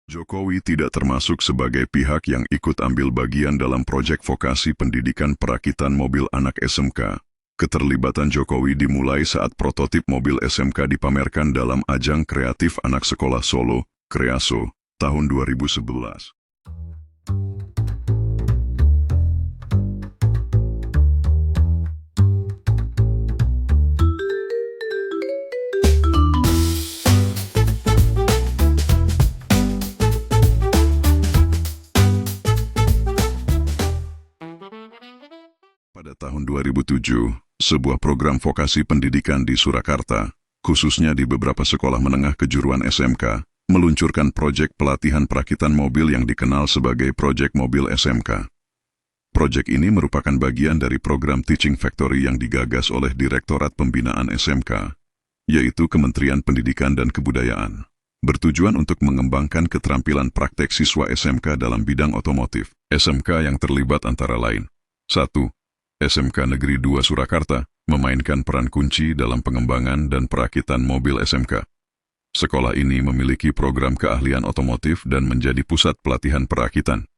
Jokowi tidak termasuk sebagai pihak yang ikut ambil bagian dalam proyek vokasi pendidikan perakitan mobil anak SMK. Keterlibatan Jokowi dimulai saat prototip mobil SMK dipamerkan dalam ajang kreatif anak sekolah Solo, Kreaso, tahun 2011. Pada tahun 2007, sebuah program vokasi pendidikan di Surakarta, khususnya di beberapa sekolah menengah kejuruan SMK, meluncurkan proyek pelatihan perakitan mobil yang dikenal sebagai Proyek Mobil SMK. Proyek ini merupakan bagian dari program Teaching Factory yang digagas oleh Direktorat Pembinaan SMK, yaitu Kementerian Pendidikan dan Kebudayaan, bertujuan untuk mengembangkan keterampilan praktek siswa SMK dalam bidang otomotif. SMK yang terlibat antara lain: 1. SMK Negeri 2 Surakarta memainkan peran kunci dalam pengembangan dan perakitan mobil SMK. Sekolah ini memiliki program keahlian otomotif dan menjadi pusat pelatihan perakitan.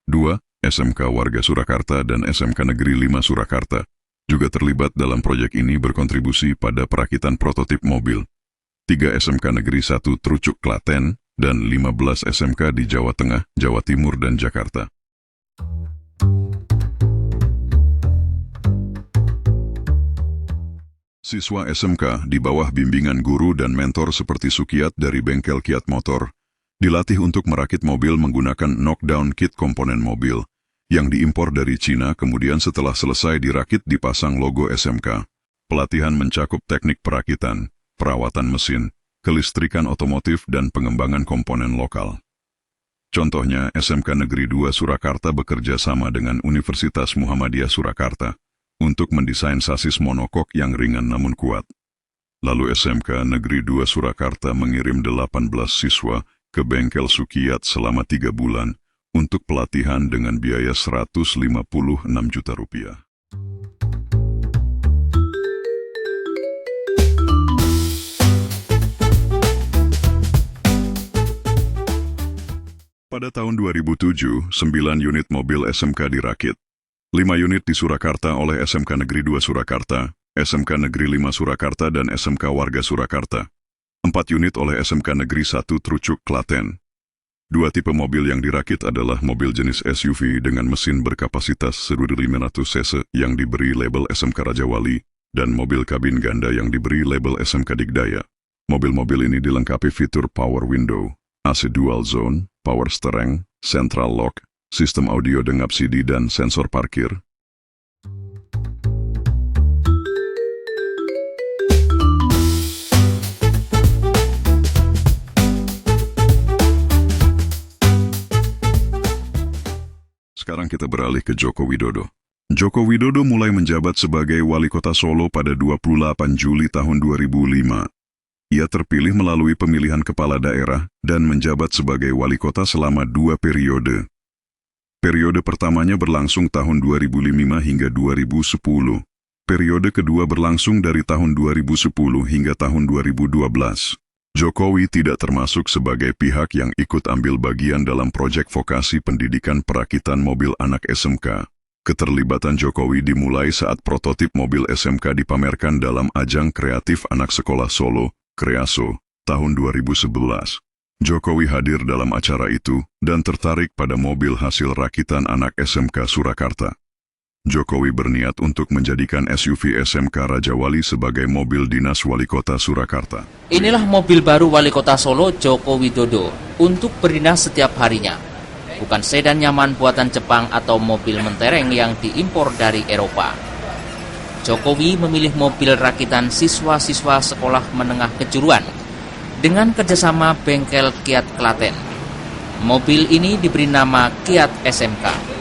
2. SMK Warga Surakarta dan SMK Negeri 5 Surakarta juga terlibat dalam proyek ini, berkontribusi pada perakitan prototip mobil. 3. SMK Negeri 1 Trucuk Klaten dan 15 SMK di Jawa Tengah, Jawa Timur, dan Jakarta. Siswa SMK di bawah bimbingan guru dan mentor seperti Sukiat dari bengkel Kiat Motor, dilatih untuk merakit mobil menggunakan knockdown kit komponen mobil yang diimpor dari Cina, kemudian setelah selesai dirakit dipasang logo SMK. Pelatihan mencakup teknik perakitan, perawatan mesin, kelistrikan otomotif, dan pengembangan komponen lokal. Contohnya, SMK Negeri 2 Surakarta bekerja sama dengan Universitas Muhammadiyah Surakarta untuk mendesain sasis monokok yang ringan namun kuat. Lalu SMK Negeri 2 Surakarta mengirim 18 siswa ke bengkel Sukiat selama 3 bulan untuk pelatihan dengan biaya Rp156 juta. Pada tahun 2007, 9 unit mobil SMK dirakit. 5 unit di Surakarta oleh SMK Negeri 2 Surakarta, SMK Negeri 5 Surakarta, dan SMK Warga Surakarta. 4 unit oleh SMK Negeri 1 Trucuk Klaten. 2 tipe mobil yang dirakit adalah mobil jenis SUV dengan mesin berkapasitas 1.500 cc yang diberi label SMK Rajawali, dan mobil kabin ganda yang diberi label SMK Digdaya. Mobil-mobil ini dilengkapi fitur power window, AC dual zone, power steering, central lock, sistem audio dengap CD, dan sensor parkir. Sekarang kita beralih ke Joko Widodo. Joko Widodo mulai menjabat sebagai Wali Kota Solo pada 28 Juli tahun 2005. Ia terpilih melalui pemilihan kepala daerah dan menjabat sebagai Wali Kota selama 2 periode. Periode pertamanya berlangsung tahun 2005 hingga 2010. Periode kedua berlangsung dari tahun 2010 hingga tahun 2012. Jokowi tidak termasuk sebagai pihak yang ikut ambil bagian dalam proyek vokasi pendidikan perakitan mobil anak SMK. Keterlibatan Jokowi dimulai saat prototip mobil SMK dipamerkan dalam ajang kreatif anak sekolah Solo, Kreaso, tahun 2011. Jokowi hadir dalam acara itu dan tertarik pada mobil hasil rakitan anak SMK Surakarta. Jokowi berniat untuk menjadikan SUV SMK Rajawali sebagai mobil dinas Wali Kota Surakarta. Inilah mobil baru Wali Kota Solo Joko Widodo untuk berdinas setiap harinya. Bukan sedan nyaman buatan Jepang atau mobil mentereng yang diimpor dari Eropa. Jokowi memilih mobil rakitan siswa-siswa sekolah menengah kejuruan dengan kerjasama bengkel Kiat Klaten. Mobil ini diberi nama Kiat SMK.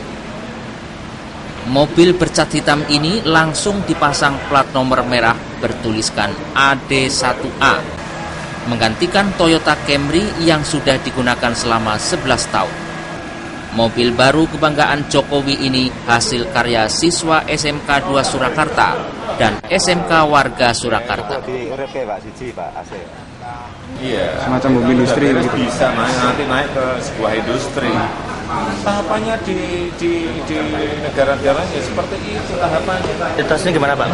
Mobil bercat hitam ini langsung dipasang plat nomor merah bertuliskan AD1A, menggantikan Toyota Camry yang sudah digunakan selama 11 tahun. Mobil baru kebanggaan Jokowi ini hasil karya siswa SMK 2 Surakarta dan SMK Warga Surakarta. Iya. Semacam mobil industri Beres gitu. bisa nanti naik ke sebuah industri. Tahapannya di negara-negara ya seperti itu tahapannya. Kualitasnya gimana Pak?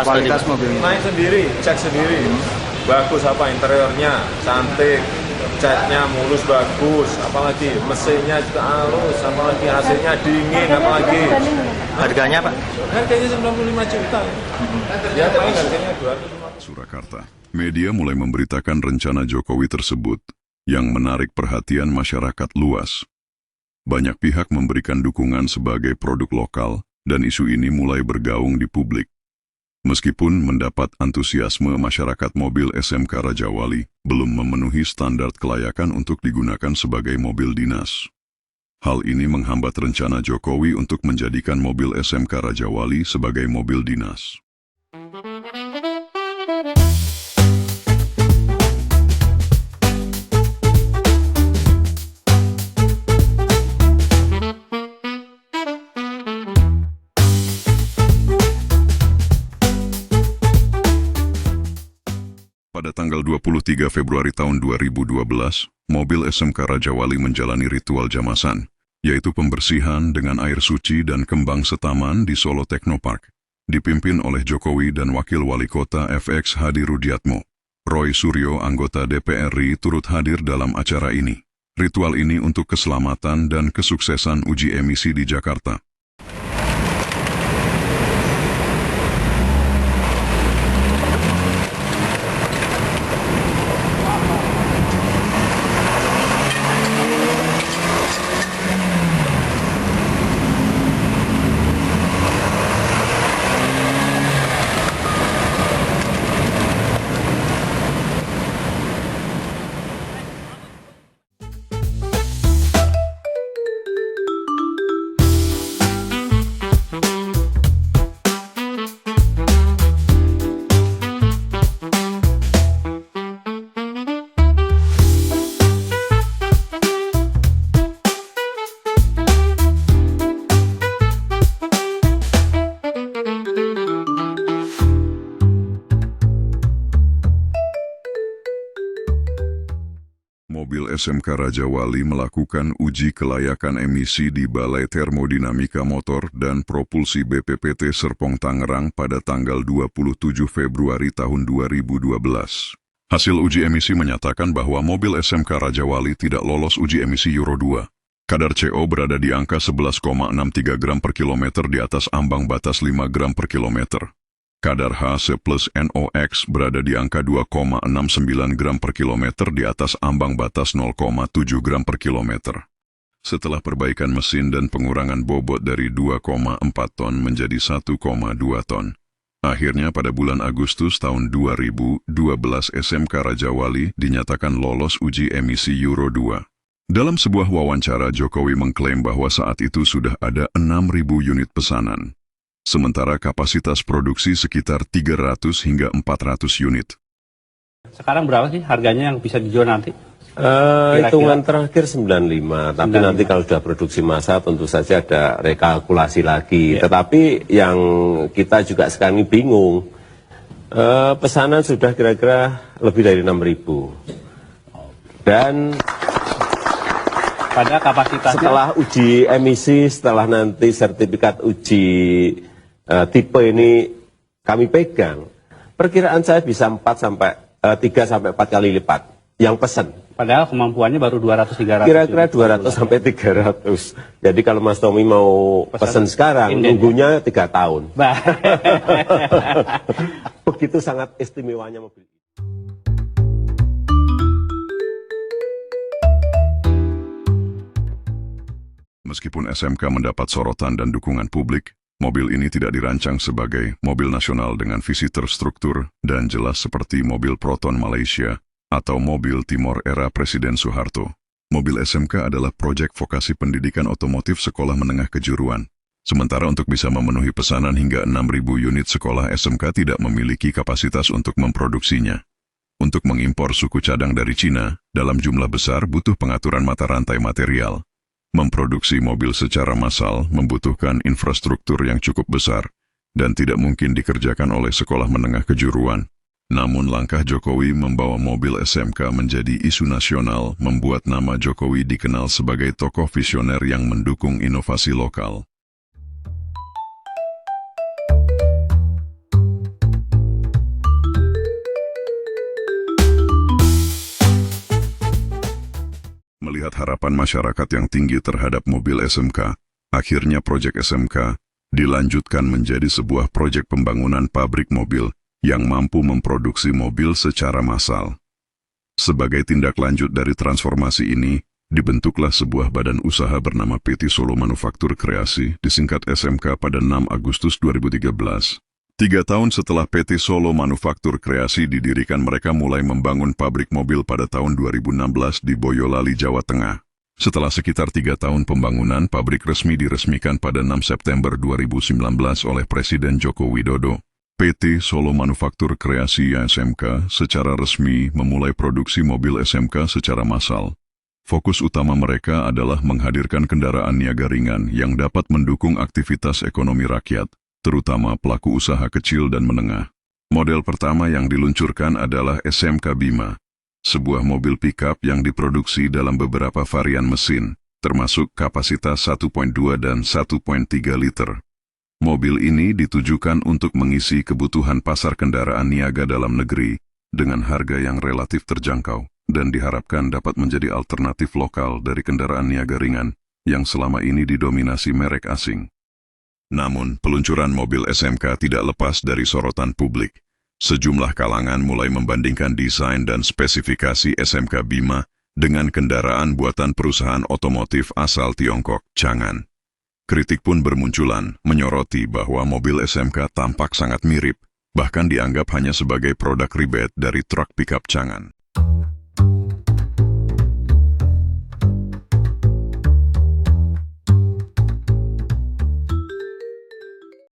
Kualitas mobil. Naik sendiri, cek sendiri. Bagus apa interiornya, cantik, catnya mulus bagus, apalagi mesinnya juga halus, apalagi AC-nya dingin, apalagi. Harganya Pak? Harganya 95 juta. Ya paling harganya 250. Surakarta. Media mulai memberitakan rencana Jokowi tersebut yang menarik perhatian masyarakat luas. Banyak pihak memberikan dukungan sebagai produk lokal dan isu ini mulai bergaung di publik. Meskipun mendapat antusiasme masyarakat, mobil SMK Rajawali belum memenuhi standar kelayakan untuk digunakan sebagai mobil dinas. Hal ini menghambat rencana Jokowi untuk menjadikan mobil SMK Rajawali sebagai mobil dinas. Pada tanggal 23 Februari tahun 2012, mobil SMK Rajawali menjalani ritual jamasan, yaitu pembersihan dengan air suci dan kembang setaman di Solo Technopark, dipimpin oleh Jokowi dan Wakil Wali Kota FX Hadi Rudiatmo. Roy Suryo, anggota DPR RI, turut hadir dalam acara ini. Ritual ini untuk keselamatan dan kesuksesan uji emisi di Jakarta. Mobil SMK Rajawali melakukan uji kelayakan emisi di Balai Termodinamika Motor dan Propulsi BPPT Serpong Tangerang pada tanggal 27 Februari tahun 2012. Hasil uji emisi menyatakan bahwa mobil SMK Rajawali tidak lolos uji emisi Euro 2. Kadar CO berada di angka 11,63 gram per kilometer di atas ambang batas 5 gram per kilometer. Kadar HC plus NOx berada di angka 2,69 gram per kilometer di atas ambang batas 0,7 gram per kilometer. Setelah perbaikan mesin dan pengurangan bobot dari 2,4 ton menjadi 1,2 ton. Akhirnya pada bulan Agustus tahun 2012 SMK Rajawali dinyatakan lolos uji emisi Euro 2. Dalam sebuah wawancara, Jokowi mengklaim bahwa saat itu sudah ada 6.000 unit pesanan. Sementara kapasitas produksi sekitar 300 hingga 400 unit. Sekarang berapa sih harganya yang bisa dijual nanti? Hitungan terakhir 95, tapi nanti kalau sudah produksi massa tentu saja ada rekalkulasi lagi. Tetapi yang kita juga sekarang ini bingung, pesanan sudah kira-kira lebih dari 6.000. Dan pada kapasitasnya setelah uji emisi, setelah nanti sertifikat uji tipe ini kami pegang, perkiraan saya bisa 3 sampai 4 kali lipat yang pesan. padahal kemampuannya baru 200-300. Kira-kira 200 sampai 300. Jadi kalau Mas Tommy mau pesan sekarang, nunggunya 3 tahun. Begitu sangat istimewanya mobil. Meskipun SMK mendapat sorotan dan dukungan publik, mobil ini tidak dirancang sebagai mobil nasional dengan visi terstruktur dan jelas seperti mobil Proton Malaysia atau mobil Timor era Presiden Soeharto. Mobil SMK adalah proyek vokasi pendidikan otomotif sekolah menengah kejuruan. Sementara untuk bisa memenuhi pesanan hingga 6.000 unit, sekolah SMK tidak memiliki kapasitas untuk memproduksinya. Untuk mengimpor suku cadang dari Cina, dalam jumlah besar butuh pengaturan mata rantai material. Memproduksi mobil secara massal membutuhkan infrastruktur yang cukup besar dan tidak mungkin dikerjakan oleh sekolah menengah kejuruan. Namun langkah Jokowi membawa mobil SMK menjadi isu nasional membuat nama Jokowi dikenal sebagai tokoh visioner yang mendukung inovasi lokal. Melihat harapan masyarakat yang tinggi terhadap mobil SMK, akhirnya proyek SMK dilanjutkan menjadi sebuah proyek pembangunan pabrik mobil yang mampu memproduksi mobil secara massal. Sebagai tindak lanjut dari transformasi ini, dibentuklah sebuah badan usaha bernama PT Solo Manufaktur Kreasi, disingkat SMK pada 6 Agustus 2013. 3 tahun setelah PT Solo Manufaktur Kreasi didirikan, mereka mulai membangun pabrik mobil pada tahun 2016 di Boyolali, Jawa Tengah. Setelah sekitar 3 tahun pembangunan, pabrik resmi diresmikan pada 6 September 2019 oleh Presiden Joko Widodo. PT Solo Manufaktur Kreasi SMK secara resmi memulai produksi mobil SMK secara massal. Fokus utama mereka adalah menghadirkan kendaraan niaga ringan yang dapat mendukung aktivitas ekonomi rakyat, terutama pelaku usaha kecil dan menengah. Model pertama yang diluncurkan adalah SMK Bima, sebuah mobil pickup yang diproduksi dalam beberapa varian mesin, termasuk kapasitas 1.2 dan 1.3 liter. Mobil ini ditujukan untuk mengisi kebutuhan pasar kendaraan niaga dalam negeri dengan harga yang relatif terjangkau dan diharapkan dapat menjadi alternatif lokal dari kendaraan niaga ringan yang selama ini didominasi merek asing. Namun, peluncuran mobil SMK tidak lepas dari sorotan publik. Sejumlah kalangan mulai membandingkan desain dan spesifikasi SMK Bima dengan kendaraan buatan perusahaan otomotif asal Tiongkok, Changan. Kritik pun bermunculan, menyoroti bahwa mobil SMK tampak sangat mirip, bahkan dianggap hanya sebagai produk rebate dari truk pickup Changan.